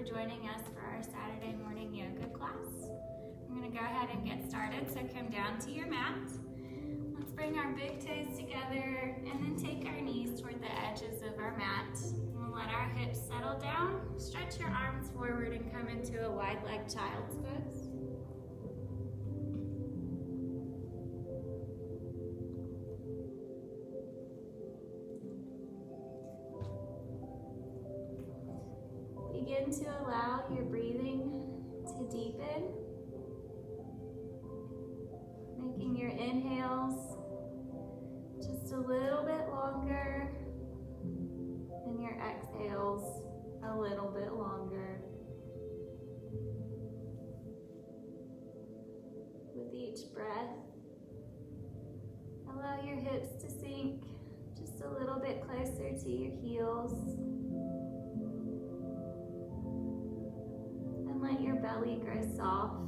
for joining us for our Saturday morning yoga class. I'm going to go ahead and get started, so come down to your mat. Let's bring our big toes together and then take our knees toward the edges of our mat. We'll let our hips settle down, stretch your arms forward and come into a wide leg child's pose. Begin to allow your breathing to deepen, making your inhales just a little bit longer and your exhales a little bit longer. With each breath, allow your hips to sink just a little bit closer to your heels. Let your belly grow soft.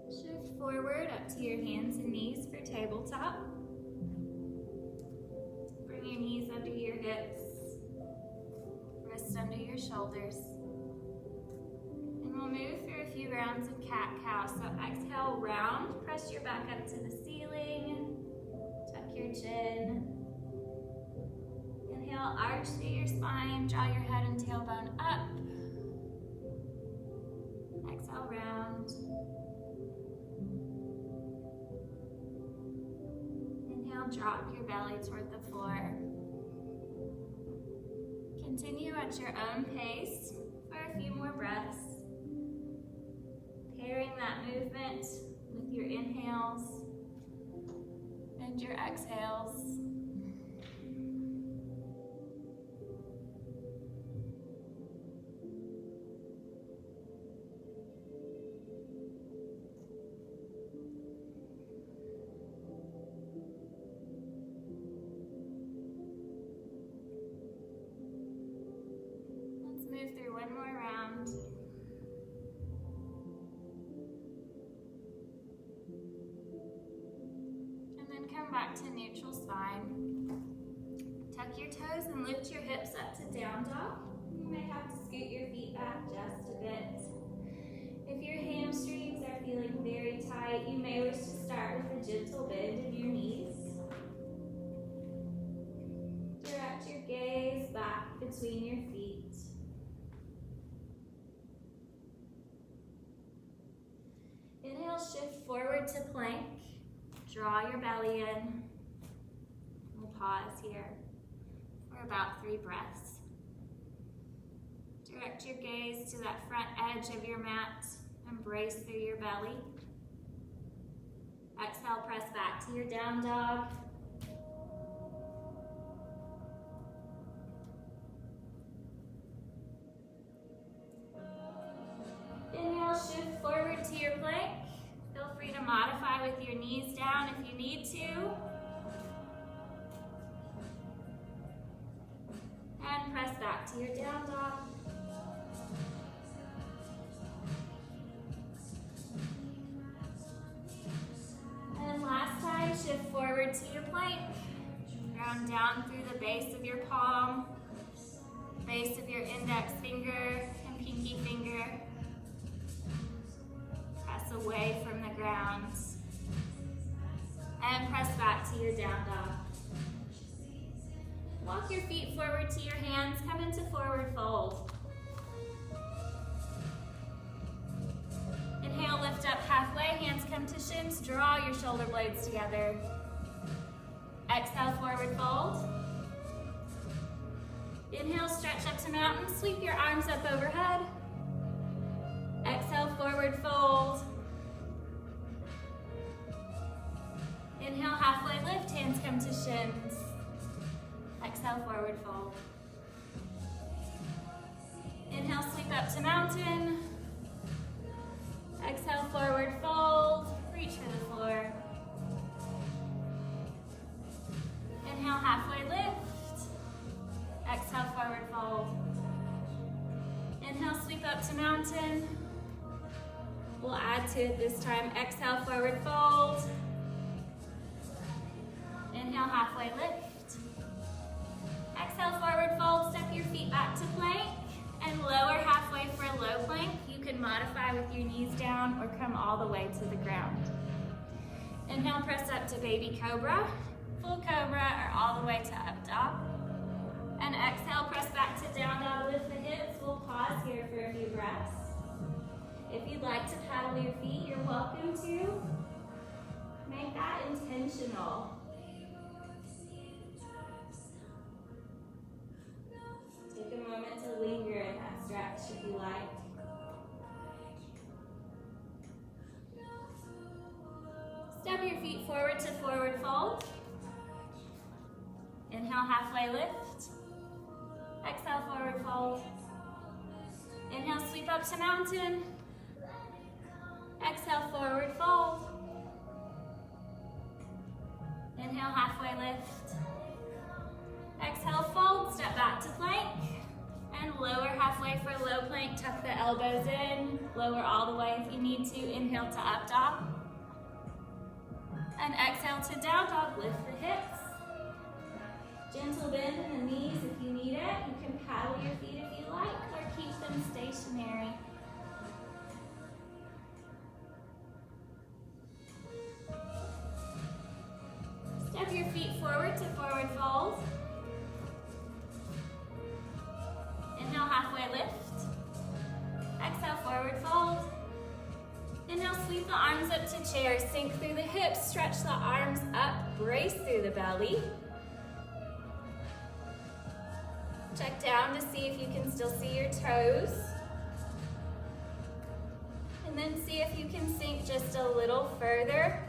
Shift forward up to your hands and knees for tabletop. Bring your knees under your hips, wrists under your shoulders. And we'll move through a few rounds of cat-cow. So exhale, round, press your back up to the ceiling, tuck your chin. Inhale, arch through your spine, draw your head and tailbone up. Exhale, round. Drop your belly toward the floor. Continue at your own pace for a few more breaths. Pairing that movement with your inhales and your exhales. Move through one more round. And then come back to neutral spine. Tuck your toes and lift your hips up to down dog. You may have to scoot your feet back just a bit. If your hamstrings are feeling very tight, you may wish to start with a gentle bend of your knees. Direct your gaze back between your feet. Inhale, shift forward to plank. Draw your belly in. We'll pause here for about 3 breaths. Direct your gaze to that front edge of your mat. Embrace through your belly. Exhale, press back to your down dog. Inhale, shift forward to your plank. Feel free to modify with your knees down if you need to. And press back to your down dog. And last time, shift forward to your plank. Ground down through the base of your palm, base of your index finger and pinky finger. Away from the ground. And press back to your down dog. Walk your feet forward to your hands. Come into forward fold. Inhale, lift up halfway. Hands come to shins. Draw your shoulder blades together. Exhale, forward fold. Inhale, stretch up to mountain. Sweep your arms up overhead. forward fold. Inhale, halfway lift, hands come to shins. Exhale, forward fold. Inhale, sweep up to mountain. Exhale, forward fold. Reach for the floor. Inhale, halfway lift. Exhale, forward fold. Inhale, sweep up to mountain. We'll add to it this time. Exhale, forward fold. Inhale, halfway lift. Exhale, forward fold. Step your feet back to plank and lower halfway for a low plank. You can modify with your knees down or come all the way to the ground. Inhale, press up to baby cobra, full cobra, or all the way to up dog. And exhale, press back to down dog, lift the hips. We'll pause here for a few breaths. If you'd like to paddle your feet, you're welcome to. Make that intentional. Take a moment to linger in that stretch if you like. Step your feet forward to forward fold. Inhale, halfway lift. Exhale, forward fold. Inhale, sweep up to mountain. Exhale, forward fold. Inhale, halfway lift. Exhale, fold, step back to plank. And lower halfway for low plank, tuck the elbows in. Lower all the way if you need to. Inhale to up dog. And exhale to down dog, lift the hips. Gentle bend in the knees if you need it. You can paddle your feet if you like, or keep them stationary. Step your feet forward to forward fold. Inhale, halfway lift. Exhale, forward fold. Inhale, sweep the arms up to chair. Sink through the hips, stretch the arms up, brace through the belly. Check down to see if you can still see your toes. And then see if you can sink just a little further.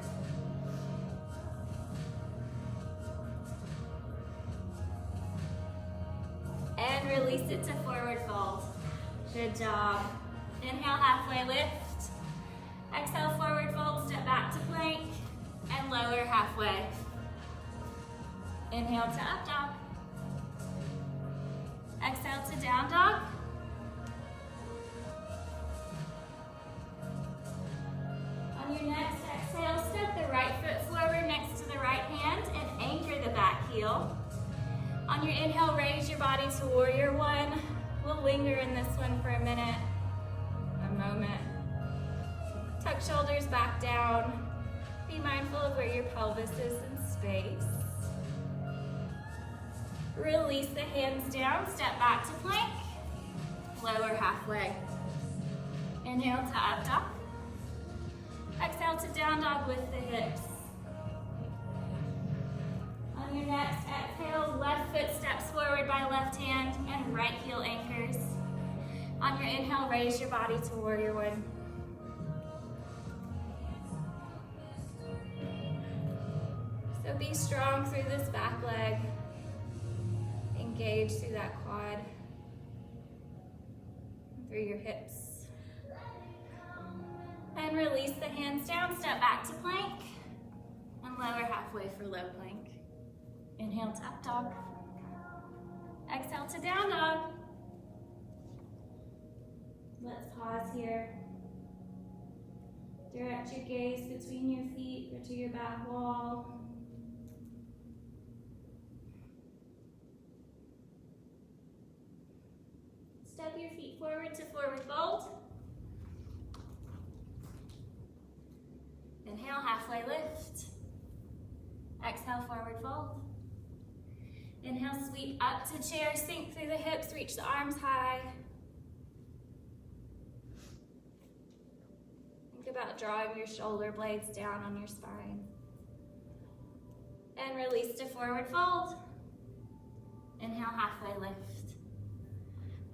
And release it to forward fold. Good job. Inhale, halfway lift. Exhale, forward fold, step back to plank. And lower halfway. Inhale to up dog. Exhale to down dog. On your next exhale, step the right foot forward next to the right hand and anchor the back heel. On your inhale, raise your body to warrior one. We'll linger in this one for a minute, a moment. Tuck shoulders back down. Be mindful of where your pelvis is in space. Release the hands down, step back to plank. Lower halfway. Inhale to up dog. Exhale to down dog, lift the hips. On your next exhale, left foot steps forward by left hand and right heel anchors. On your inhale, raise your body to warrior one. So be strong through this back leg. Engage through that quad, through your hips. And release the hands down, step back to plank, and lower halfway for low plank. Inhale to up dog. Exhale to down dog. Let's pause here. Direct your gaze between your feet or to your back wall. Step your feet forward to forward fold. Inhale, halfway lift. Exhale, forward fold. Inhale, sweep up to chair, sink through the hips, reach the arms high. Think about drawing your shoulder blades down on your spine. And release to forward fold. Inhale, halfway lift.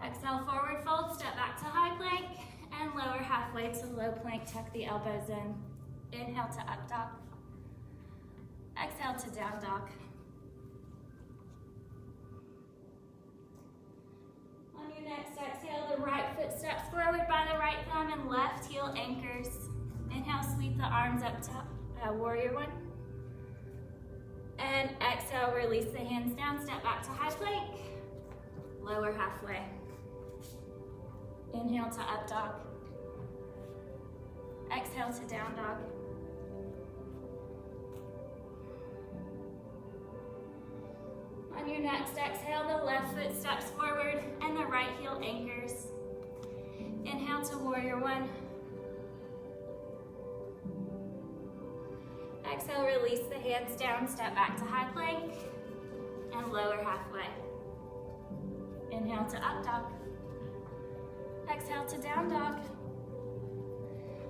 Exhale, forward fold, step back to high plank, and lower halfway to low plank, tuck the elbows in. Inhale to up dog. Exhale to down dog. On your next exhale, the right foot steps forward by the right thumb and left heel anchors. Inhale, sweep the arms up to warrior one. And exhale, release the hands down, step back to high plank. Lower halfway. Inhale to up dog. Exhale to down dog. On your next exhale, the left foot steps forward and the right heel anchors. Inhale to warrior one. Exhale, release the hands down, step back to high plank and lower halfway. Inhale to up dog. Exhale to down dog.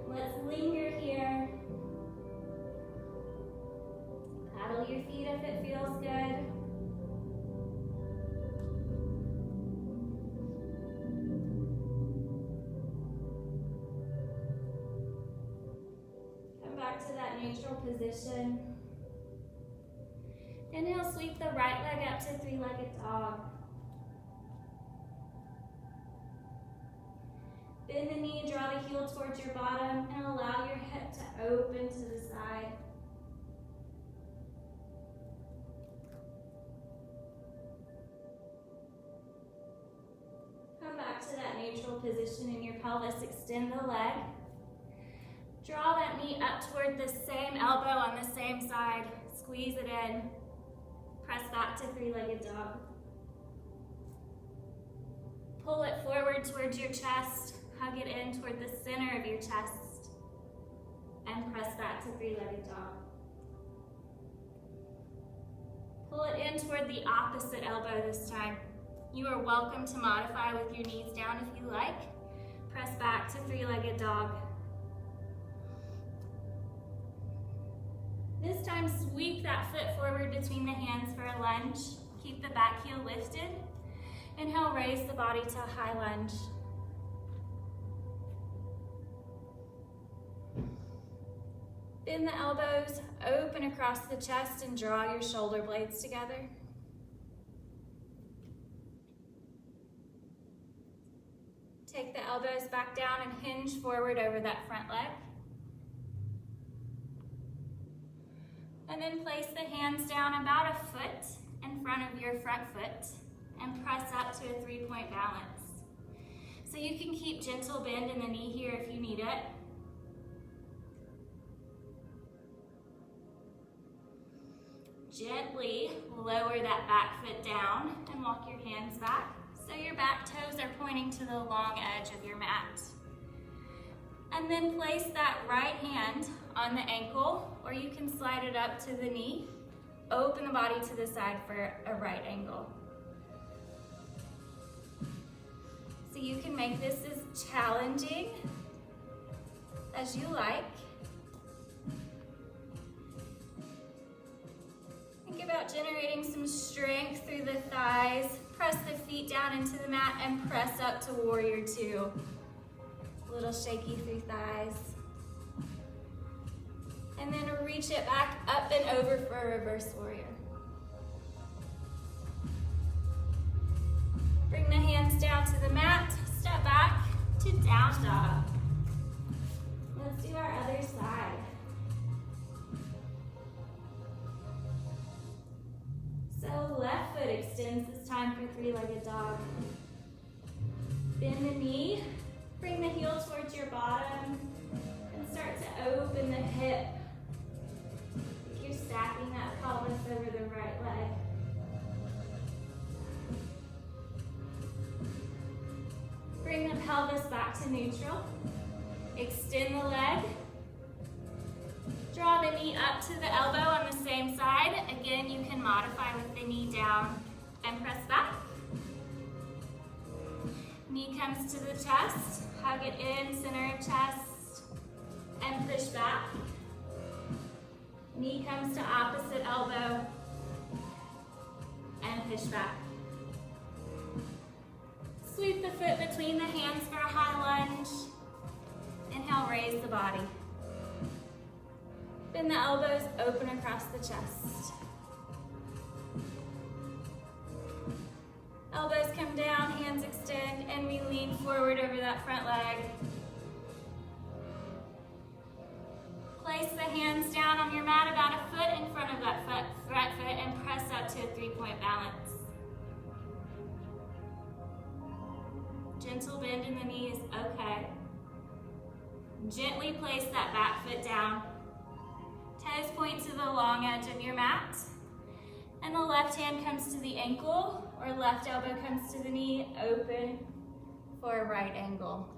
Let's linger here. Paddle your feet if it feels good. Come back to that neutral position. Inhale, sweep the right leg up to three-legged dog. Bend the knee, draw the heel towards your bottom, and allow your hip to open to the side. Come back to that neutral position in your pelvis. Extend the leg. Draw that knee up toward the same elbow on the same side. Squeeze it in. Press back to three-legged dog. Pull it forward towards your chest. Hug it in toward the center of your chest. And press back to three-legged dog. Pull it in toward the opposite elbow this time. You are welcome to modify with your knees down if you like. Press back to three-legged dog. This time, sweep that foot forward between the hands for a lunge. Keep the back heel lifted. Inhale, raise the body to a high lunge. Bend the elbows, open across the chest, and draw your shoulder blades together. Take the elbows back down and hinge forward over that front leg. And then place the hands down about a foot in front of your front foot and press up to a three-point balance. So you can keep gentle bend in the knee here if you need it. Gently lower that back foot down and walk your hands back so your back toes are pointing to the long edge of your mat. And then place that right hand on the ankle, or you can slide it up to the knee. Open the body to the side for a right angle. So you can make this as challenging as you like. Think about generating some strength through the thighs. Press the feet down into the mat and press up to warrior two. A little shaky through thighs. And then reach it back up and over for a reverse warrior. Bring the hands down to the mat. Step back to down dog. Let's do our other side. So left foot extends this time for three-legged dog. Bend the knee, bring the heel towards your bottom, and start to open the hip. You're stacking that pelvis over the right leg. Bring the pelvis back to neutral. Extend the leg. Draw the knee up to the elbow on the same side. Again, you can modify with the knee down and press back. Knee comes to the chest. Hug it in, center of chest, and push back. Knee comes to opposite elbow and push back. Sweep the foot between the hands for a high lunge. Inhale, raise the body. Bend the elbows, open across the chest. Elbows come down, hands extend, and we lean forward over that front leg. Place the hands down on your mat about a foot in front of that front foot and press up to a 3-point balance. Gentle bend in the knees, okay. Gently place that back foot down. Toes point to the long edge of your mat. And the left hand comes to the ankle, or left elbow comes to the knee, open for a right angle.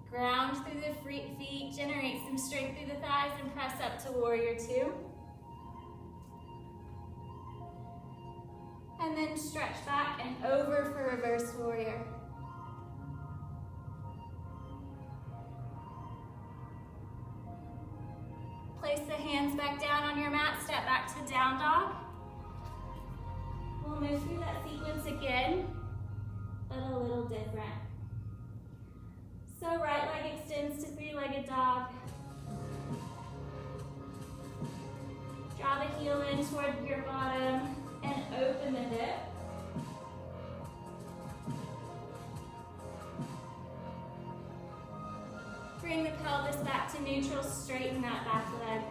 Ground through the feet, generate some strength through the thighs, and press up to warrior two. And then stretch back and over for reverse warrior. Place the hands back down on your mat, step back to down dog. We'll move through that sequence again, but a little different. So right leg extends to three-legged dog. Draw the heel in toward your bottom and open the hip. Bring the pelvis back to neutral, straighten that back leg.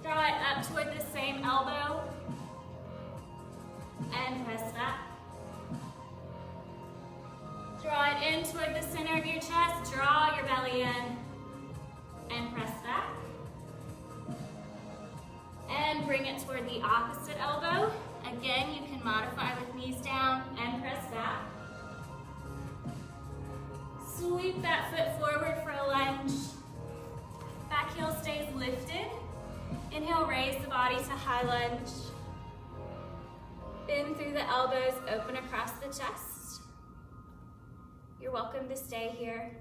Draw it up toward the same elbow and press back. Draw it in toward the center of your chest, draw your belly in and press back. And bring it toward the opposite elbow. Again, you can modify with knees down and press back. Sweep that foot forward for a lunge. Back heel stays lifted. Inhale, raise the body to high lunge. Bend through the elbows, open across the chest. You're welcome to stay here.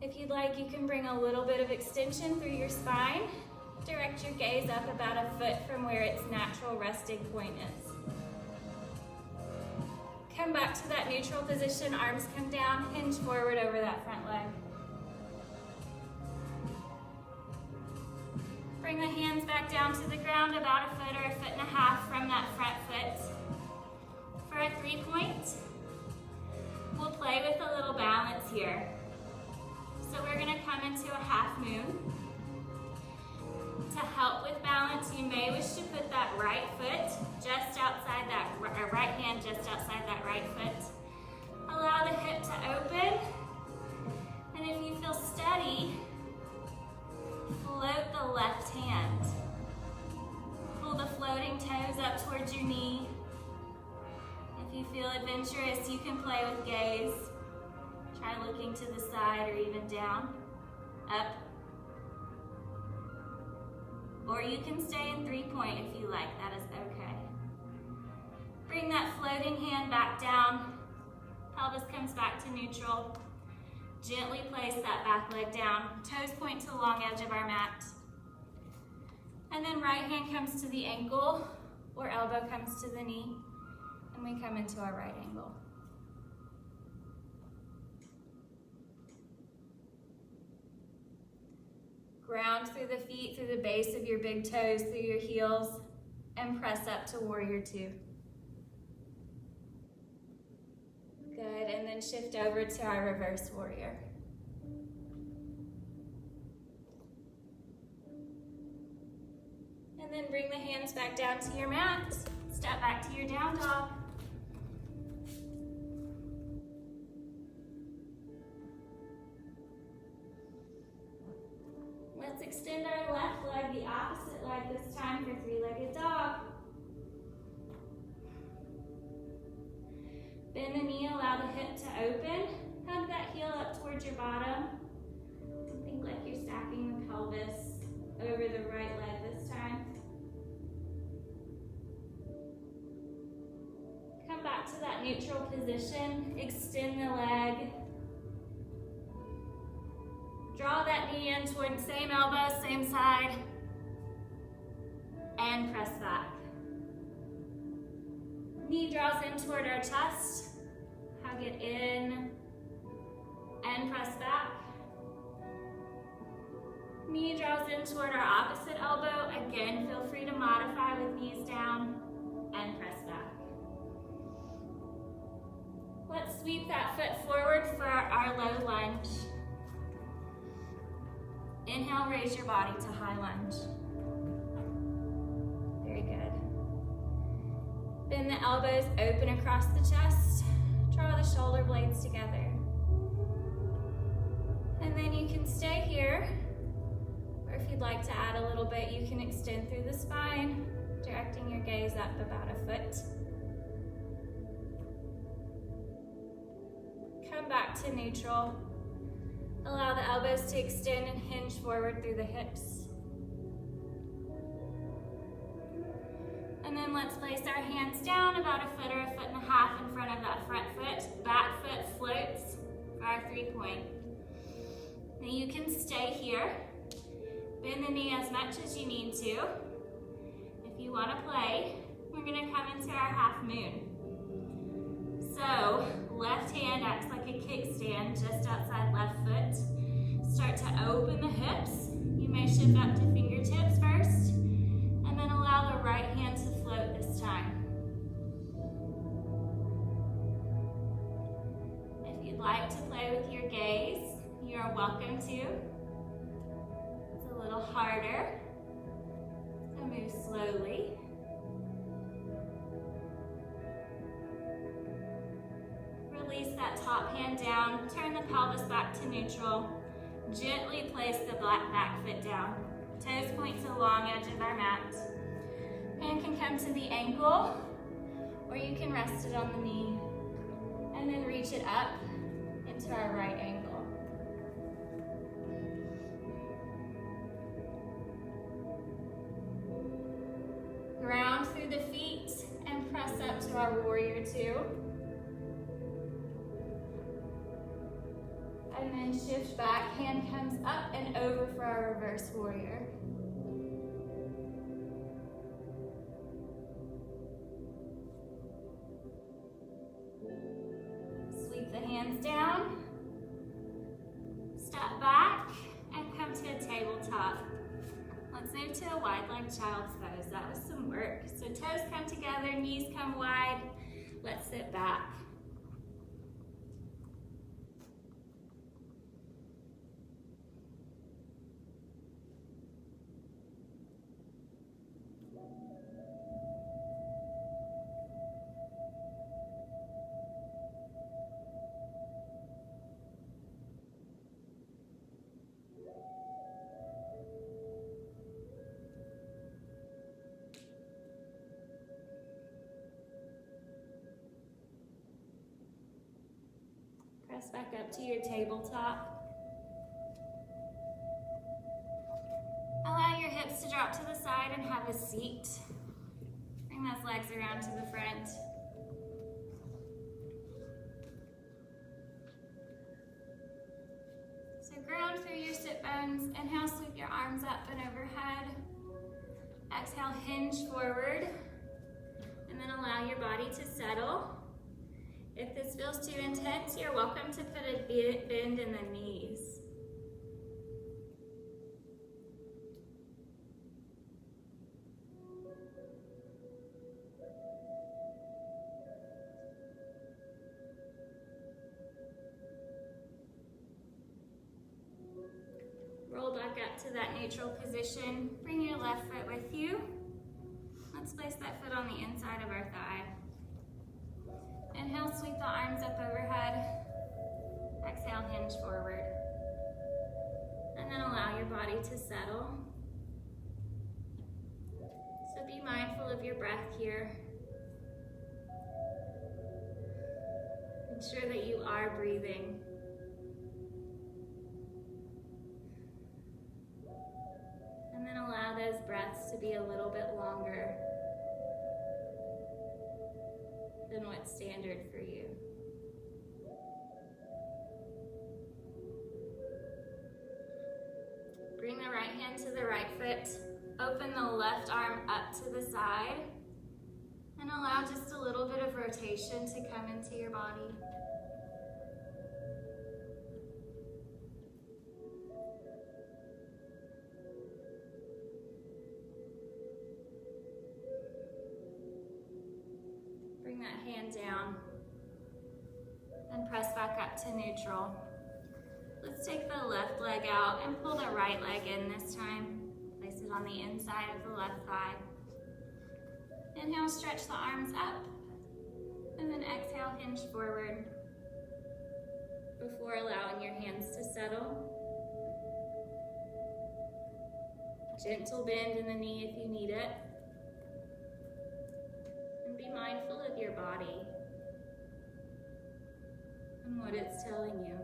If you'd like, you can bring a little bit of extension through your spine. Direct your gaze up about a foot from where its natural resting point is. Come back to that neutral position, arms come down, hinge forward over that front leg. Bring the hands back down to the ground about a foot or a foot and a half from that front foot. For a 3-point, we'll play with a little balance here. So we're gonna come into a half moon. To help with balance, you may wish to put that right foot just outside that, or right hand just outside that right foot. Allow the hip to open. And if you feel steady, float the left hand. Pull the floating toes up towards your knee. If you feel adventurous, you can play with gaze. Try looking to the side or even down, up. Or you can stay in 3-point if you like, that is okay. Bring that floating hand back down. Pelvis comes back to neutral. Gently place that back leg down. Toes point to the long edge of our mat. And then right hand comes to the ankle, or elbow comes to the knee, and we come into our right angle. Ground through the feet, through the base of your big toes, through your heels, and press up to warrior two. Good, and then shift over to our reverse warrior. And then bring the hands back down to your mat. Step back to your down dog. Let's extend our left leg, the opposite leg this time for three-legged dog. Bend the knee, allow the hip to open. Hug that heel up towards your bottom. Think like you're stacking the pelvis over the right leg this time. Come back to that neutral position. Extend the leg. Draw that knee in toward the same elbow, same side, and press back. Knee draws in toward our chest. Hug it in and press back. Knee draws in toward our opposite elbow. Again, feel free to modify with knees down and press back. Let's sweep that foot forward for our low lunge. Inhale, raise your body to high lunge. Very good. Bend the elbows open across the chest. Draw the shoulder blades together. And then you can stay here. Or if you'd like to add a little bit, you can extend through the spine, directing your gaze up about a foot. Come back to neutral. Allow the elbows to extend and hinge forward through the hips. And then let's place our hands down about a foot or a foot and a half in front of that front foot. Back foot floats for our 3-point. Now you can stay here. Bend the knee as much as you need to. If you want to play, we're going to come into our half moon. So, left hand acts like a kickstand just outside left foot. Start to open the hips. You may shift up to fingertips first, and then allow the right hand to float this time. If you'd like to play with your gaze, you are welcome to. It's a little harder, so move slowly. Release that top hand down, turn the pelvis back to neutral. Gently place the back foot down. Toes point to the long edge of our mat. Hand can come to the ankle, or you can rest it on the knee. And then reach it up into our right ankle. Ground through the feet and press up to our warrior 2. And then shift back, hand comes up and over for our reverse warrior. Sweep the hands down, step back, and come to a tabletop. Let's move to a wide leg child's pose. That was some work. So toes come together, knees come wide. Let's sit back. Press back up to your tabletop. Allow your hips to drop to the side and have a seat. Bring those legs around to the front. So ground through your sit bones. Inhale, sweep your arms up and overhead. Exhale, hinge forward. And then allow your body to settle. If this feels too intense, you're welcome to put a bend in the knees. Roll back up to that neutral position. Bring your left foot with you. Let's place that foot on the inside of our thigh. Inhale, sweep the arms up overhead. Exhale, hinge forward. And then allow your body to settle. So be mindful of your breath here. Ensure that you are breathing. And then allow those breaths to be a little bit longer than what's standard for you. Bring the right hand to the right foot. Open the left arm up to the side. And allow just a little bit of rotation to come into your body. Bring that hand down and press back up to neutral. Let's take the left leg out and pull the right leg in this time. Place it on the inside of the left thigh. Inhale, stretch the arms up, and then exhale, hinge forward before allowing your hands to settle. Gentle bend in the knee if you need it. And be mindful of your body and what it's telling you.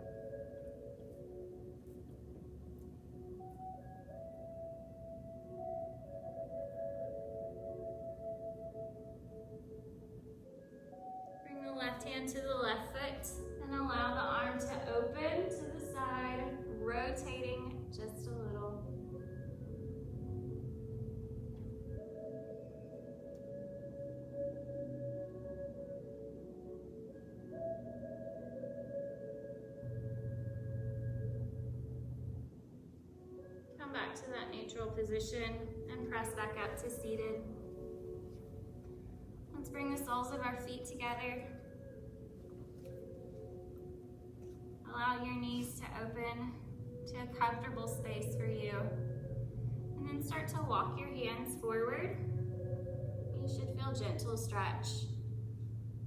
Left hand to the left foot and allow the arm to open to the side, rotating just a little. Come back to that neutral position and press back up to seated. Let's bring the soles of our feet together. Allow your knees to open to a comfortable space for you. And then start to walk your hands forward. You should feel gentle stretch.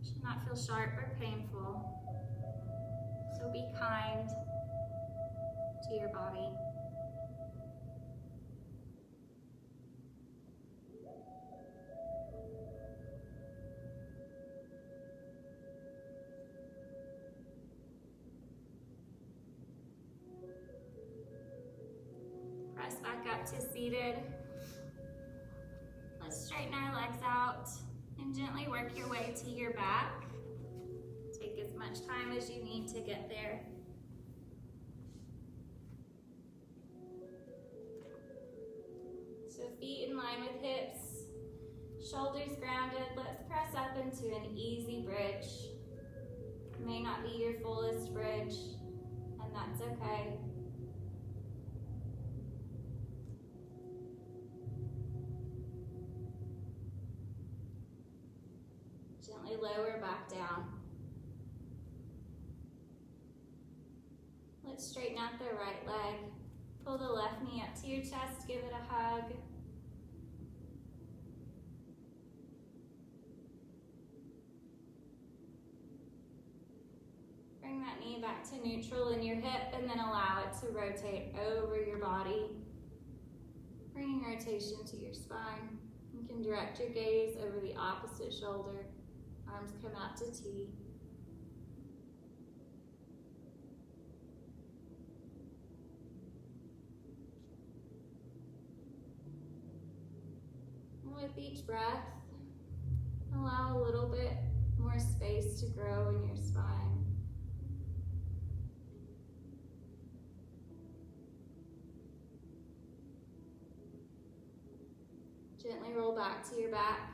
It should not feel sharp or painful. So be kind to your body. Press back up to seated. Let's straighten our legs out and gently work your way to your back. Take as much time as you need to get there. So feet in line with hips, shoulders grounded. Let's press up into an easy bridge. It may not be your fullest bridge, and that's okay. Gently lower back down. Let's straighten out the right leg. Pull the left knee up to your chest, give it a hug. Bring that knee back to neutral in your hip and then allow it to rotate over your body. Bringing rotation to your spine. You can direct your gaze over the opposite shoulder. Arms come out to T. And with each breath, allow a little bit more space to grow in your spine. Gently roll back to your back.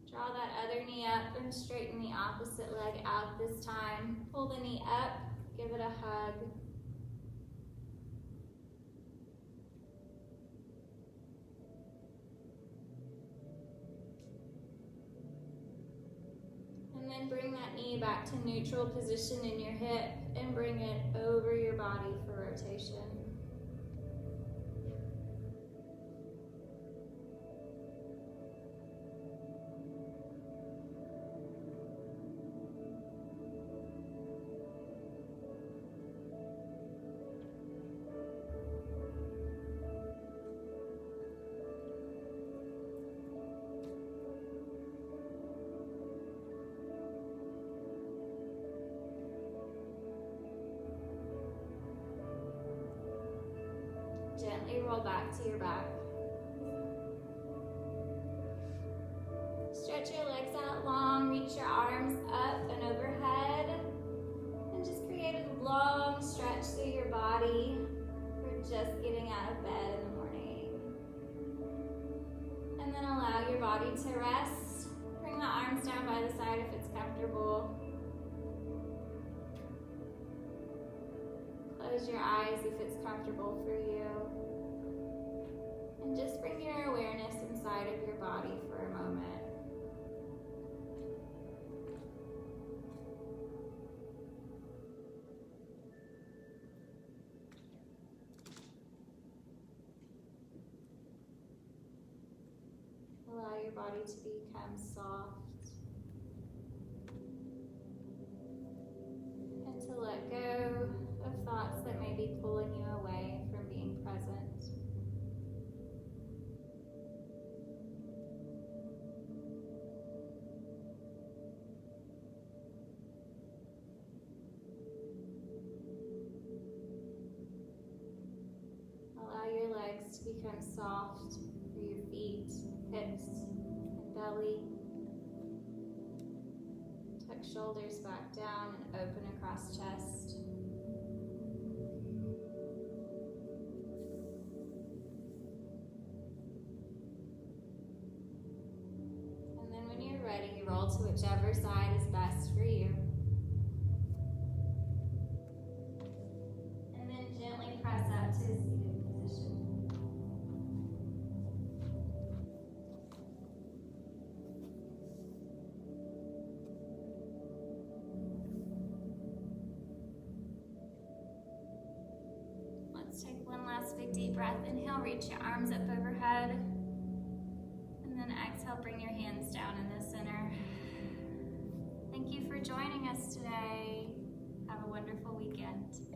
Draw that other knee up and straighten the opposite leg out this time. Pull the knee up, give it a hug. And then bring that knee back to neutral position in your hip and bring it over your body for rotation. Gently roll back to your back. Stretch your legs out long, reach your arms up and overhead, and just create a long stretch through your body for just getting out of bed in the morning. body to rest. Bring the arms down by the side if it's comfortable. Close your eyes if it's comfortable for you. And just bring your awareness inside of your body for a moment. Allow your body to become soft and to let go of thoughts that may be pulling you away from being present. Allow your legs to become soft for your feet, hips, and belly. Tuck shoulders back down and open across chest. And then when you're ready, roll to whichever side is best for you. And then gently press up to a seated position. Let's take one last big deep breath. Inhale, reach your arms up overhead. And then exhale, bring your hands down in the center. Thank you for joining us today. Have a wonderful weekend.